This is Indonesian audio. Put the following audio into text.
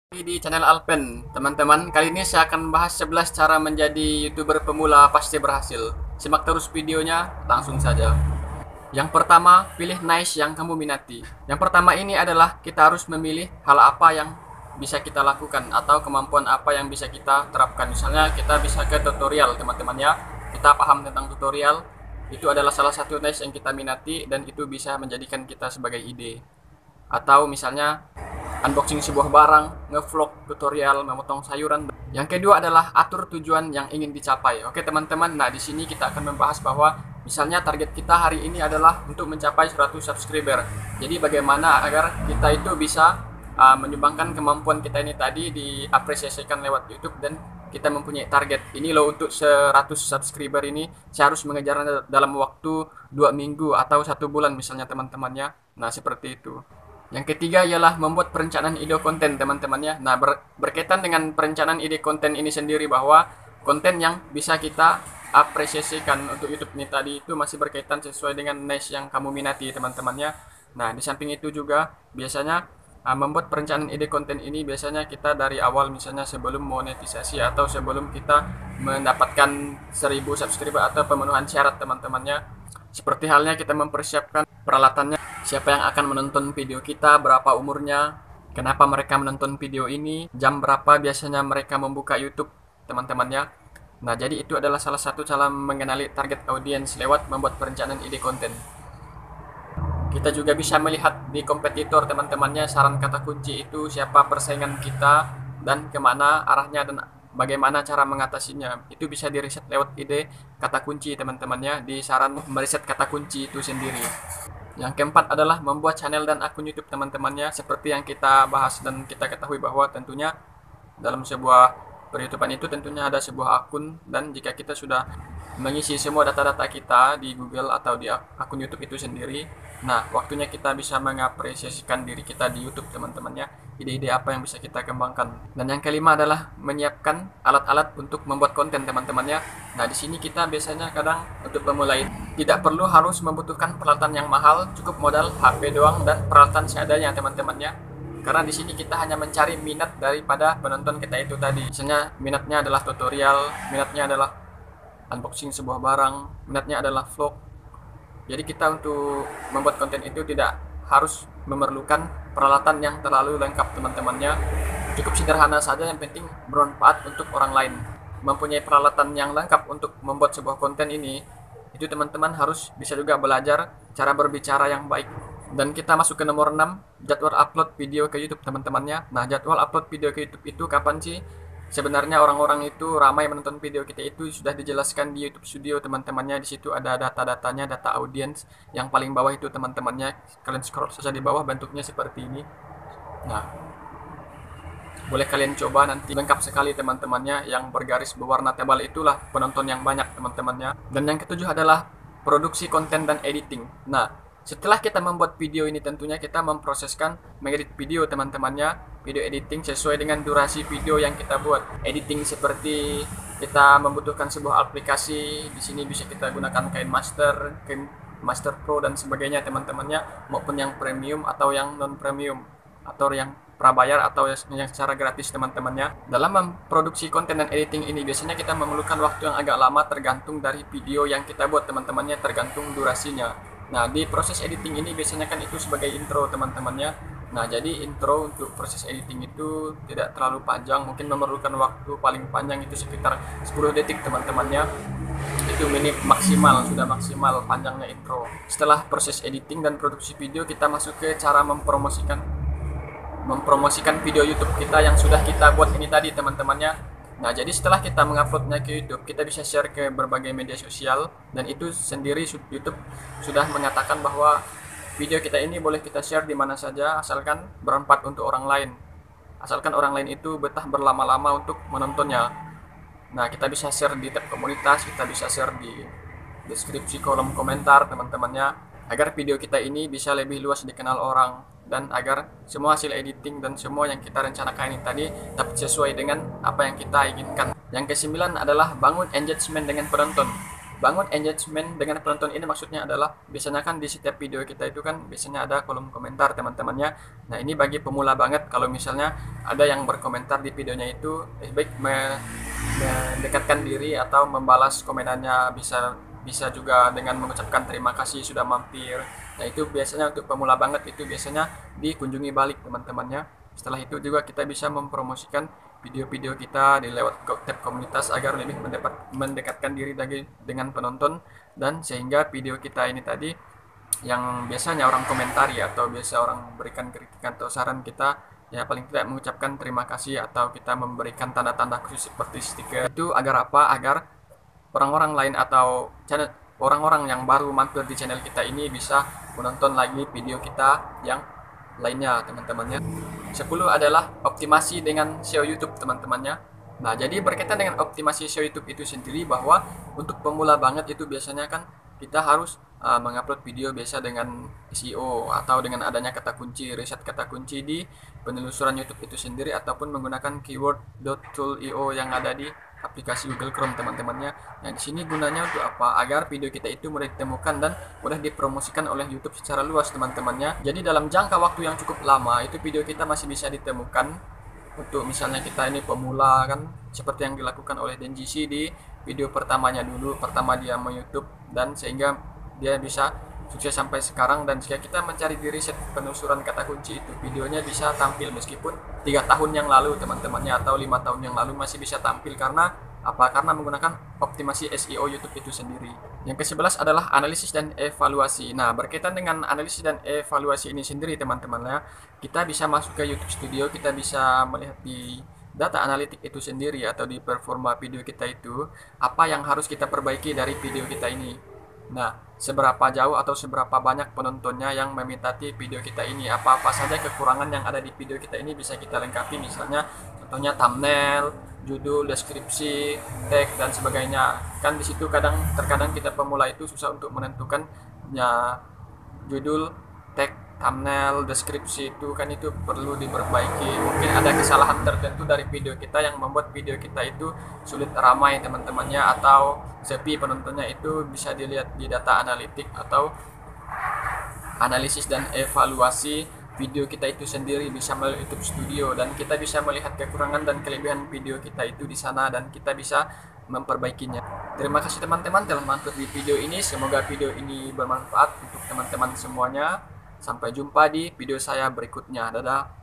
Di channel Alpen, teman-teman. Kali ini saya akan bahas 11 cara menjadi YouTuber pemula pasti berhasil. Simak terus videonya, langsung saja. Yang pertama, pilih niche yang kamu minati. Yang pertama ini adalah kita harus memilih hal apa yang bisa kita lakukan atau kemampuan apa yang bisa kita terapkan. Misalnya kita bisa ke tutorial, teman-teman ya. Kita paham tentang tutorial, itu adalah salah satu niche yang kita minati dan itu bisa menjadikan kita sebagai ide. Atau misalnya unboxing sebuah barang, ngevlog, tutorial, memotong sayuran. Yang kedua adalah atur tujuan yang ingin dicapai. Oke teman-teman, nah di sini kita akan membahas bahwa misalnya target kita hari ini adalah untuk mencapai 100 subscriber. Jadi bagaimana agar kita itu bisa menyumbangkan kemampuan kita ini tadi diapresiasikan lewat YouTube dan kita mempunyai target. Ini loh untuk 100 subscriber ini saya harus mengejarnya dalam waktu 2 minggu atau 1 bulan misalnya teman-temannya. Nah seperti itu. Yang ketiga ialah membuat perencanaan ide konten teman-temannya. Nah berkaitan dengan perencanaan ide konten ini sendiri bahwa konten yang bisa kita apresiasikan untuk YouTube ini tadi itu masih berkaitan sesuai dengan niche yang kamu minati teman-temannya. Nah di samping itu juga biasanya membuat perencanaan ide konten ini biasanya kita dari awal misalnya sebelum monetisasi atau sebelum kita mendapatkan 1000 subscriber atau pemenuhan syarat teman-temannya. Seperti halnya kita mempersiapkan peralatannya, siapa yang akan menonton video kita, berapa umurnya, kenapa mereka menonton video ini, jam berapa biasanya mereka membuka YouTube, teman-temannya. Nah, jadi itu adalah salah satu cara mengenali target audiens lewat membuat perencanaan ide konten. Kita juga bisa melihat di kompetitor teman-temannya, saran kata kunci itu siapa persaingan kita dan kemana arahnya dan bagaimana cara mengatasinya. Itu bisa diriset lewat ide kata kunci teman-temannya di saran meriset kata kunci itu sendiri. Yang keempat adalah membuat channel dan akun YouTube teman-temannya. Seperti yang kita bahas dan kita ketahui bahwa tentunya dalam sebuah per-YouTubean itu tentunya ada sebuah akun, dan jika kita sudah mengisi semua data-data kita di Google atau di akun YouTube itu sendiri, nah waktunya kita bisa mengapresiasikan diri kita di YouTube teman-temannya, ide-ide apa yang bisa kita kembangkan. Dan yang kelima adalah menyiapkan alat-alat untuk membuat konten teman-temannya. Nah di sini kita biasanya kadang untuk memulai tidak perlu harus membutuhkan peralatan yang mahal, cukup modal HP doang dan peralatan seadanya teman-temannya. Karena di sini kita hanya mencari minat daripada penonton kita itu tadi. Misalnya minatnya adalah tutorial, minatnya adalah unboxing sebuah barang, minatnya adalah vlog. Jadi kita untuk membuat konten itu tidak harus memerlukan peralatan yang terlalu lengkap teman-temannya. Cukup sederhana saja, yang penting bermanfaat untuk orang lain. Mempunyai peralatan yang lengkap untuk membuat sebuah konten ini, itu teman-teman harus bisa juga belajar cara berbicara yang baik. Dan kita masuk ke nomor 6, jadwal upload video ke YouTube teman-temannya. Nah, jadwal upload video ke YouTube itu kapan sih? Sebenarnya orang-orang itu ramai menonton video kita itu sudah dijelaskan di YouTube Studio teman-temannya. Di situ ada data-datanya, data audiens. Yang paling bawah itu teman-temannya. Kalian scroll saja di bawah, bentuknya seperti ini. Nah, boleh kalian coba nanti, lengkap sekali teman-temannya. Yang bergaris berwarna tebal itulah penonton yang banyak teman-temannya. Dan yang ketujuh adalah produksi konten dan editing. Nah, setelah kita membuat video ini tentunya kita memproseskan mengedit video teman-temannya, video editing sesuai dengan durasi video yang kita buat. Editing seperti kita membutuhkan sebuah aplikasi, di sini bisa kita gunakan KineMaster, KineMaster Pro dan sebagainya teman-temannya, maupun yang premium atau yang non premium atau yang prabayar atau yang secara gratis teman-temannya. Dalam memproduksi konten dan editing ini biasanya kita memerlukan waktu yang agak lama tergantung dari video yang kita buat teman-temannya, tergantung durasinya. Nah, di proses editing ini biasanya kan itu sebagai intro teman-temannya. Nah, jadi intro untuk proses editing itu tidak terlalu panjang, mungkin memerlukan waktu paling panjang itu sekitar 10 detik teman-temannya. Itu maksimal, sudah maksimal panjangnya intro. Setelah proses editing dan produksi video, kita masuk ke cara mempromosikan video YouTube kita yang sudah kita buat ini tadi teman-temannya. Nah, jadi setelah kita menguploadnya ke YouTube, kita bisa share ke berbagai media sosial, dan itu sendiri YouTube sudah mengatakan bahwa video kita ini boleh kita share di mana saja asalkan bermanfaat untuk orang lain. Asalkan orang lain itu betah berlama-lama untuk menontonnya. Nah, kita bisa share di tab komunitas, kita bisa share di deskripsi kolom komentar teman-temannya, agar video kita ini bisa lebih luas dikenal orang, dan agar semua hasil editing dan semua yang kita rencanakan ini tadi dapat sesuai dengan apa yang kita inginkan. Yang kesembilan adalah bangun engagement dengan penonton. bangun engagement dengan penonton ini maksudnya adalah biasanya kan di setiap video kita itu kan biasanya ada kolom komentar teman-temannya. Nah ini bagi pemula banget, kalau misalnya ada yang berkomentar di videonya itu baik mendekatkan diri atau membalas komenannya, bisa bisa juga dengan mengucapkan terima kasih sudah mampir. Nah itu biasanya untuk pemula banget itu biasanya dikunjungi balik teman-temannya. Setelah itu juga kita bisa mempromosikan video-video kita di lewat tab komunitas agar lebih mendekatkan diri lagi dengan penonton, dan sehingga video kita ini tadi yang biasanya orang komentari atau biasa orang berikan kritikan atau saran kita, ya paling tidak mengucapkan terima kasih atau kita memberikan tanda-tanda khusus seperti stiker itu agar apa, agar orang-orang lain atau channel orang-orang yang baru mampir di channel kita ini bisa menonton lagi video kita yang lainnya teman-temannya. 10 adalah optimasi dengan SEO YouTube teman-temannya. Nah jadi berkaitan dengan optimasi SEO YouTube itu sendiri, bahwa untuk pemula banget itu biasanya kan kita harus mengupload video biasa dengan SEO atau dengan adanya kata kunci, riset kata kunci di penelusuran YouTube itu sendiri, ataupun menggunakan keyword.tool.io yang ada di aplikasi Google Chrome teman-temannya. Nah di sini gunanya untuk apa? Agar video kita itu mudah ditemukan dan mudah dipromosikan oleh YouTube secara luas teman-temannya. Jadi dalam jangka waktu yang cukup lama itu video kita masih bisa ditemukan. Untuk misalnya kita ini pemula kan, seperti yang dilakukan oleh DenGC di video pertamanya dulu, pertama dia mau YouTube, dan sehingga dia bisa sukses sampai sekarang. Dan jika kita mencari di riset penelusuran kata kunci itu, videonya bisa tampil meskipun 3 tahun yang lalu teman-temannya atau 5 tahun yang lalu masih bisa tampil. Karena apa? Karena menggunakan optimasi SEO YouTube itu sendiri. Yang ke-11 adalah analisis dan evaluasi. Nah berkaitan dengan analisis dan evaluasi ini sendiri teman-temannya, kita bisa masuk ke YouTube Studio, kita bisa melihat di data analitik itu sendiri atau di performa video kita itu, apa yang harus kita perbaiki dari video kita ini. Nah, seberapa jauh atau seberapa banyak penontonnya yang meminati video kita ini, apa-apa saja kekurangan yang ada di video kita ini bisa kita lengkapi, misalnya contohnya thumbnail, judul, deskripsi, tag dan sebagainya. Kan di situ terkadang kita pemula itu susah untuk menentukan ya, judul, tag, thumbnail, deskripsi itu kan itu perlu diperbaiki. Mungkin ada kesalahan tertentu dari video kita yang membuat video kita itu sulit ramai teman-temannya atau sepi penontonnya. Itu bisa dilihat di data analitik atau analisis dan evaluasi video kita itu sendiri, bisa melalui YouTube Studio, dan kita bisa melihat kekurangan dan kelebihan video kita itu di sana dan kita bisa memperbaikinya. Terima kasih teman-teman telah menonton di video ini. Semoga video ini bermanfaat untuk teman-teman semuanya. Sampai jumpa di video saya berikutnya. Dadah.